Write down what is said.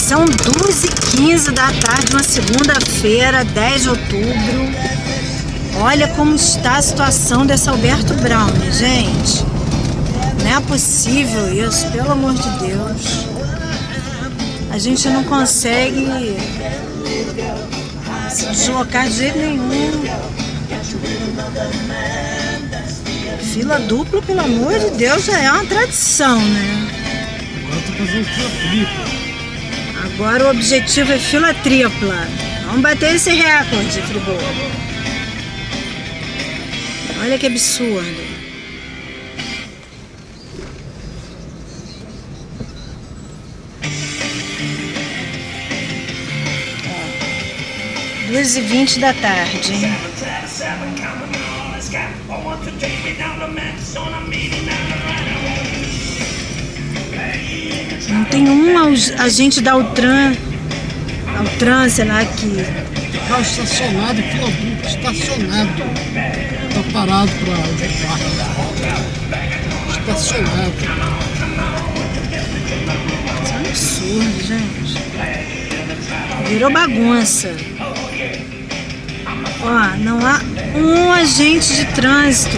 São 2h15 da tarde, uma segunda-feira, 10 de outubro. Olha como está a situação dessa Alberto Brownie, gente. Não é possível isso, pelo amor de Deus. A gente não consegue se deslocar de jeito nenhum. Fila dupla, pelo amor de Deus, já é uma tradição, né? Agora tô fazendo fila tripla. Agora o objetivo é fila tripla. Vamos bater esse recorde, Friburgo. Olha que absurdo. Ó, 2h20 da tarde, hein? Não tem um agente da Altran, sei lá, que... Carro estacionado, fila dupla, estacionado. Tá parado pra ocupar. Estacionado. Isso é um absurdo, gente. Virou bagunça. Ó, não há um agente de trânsito.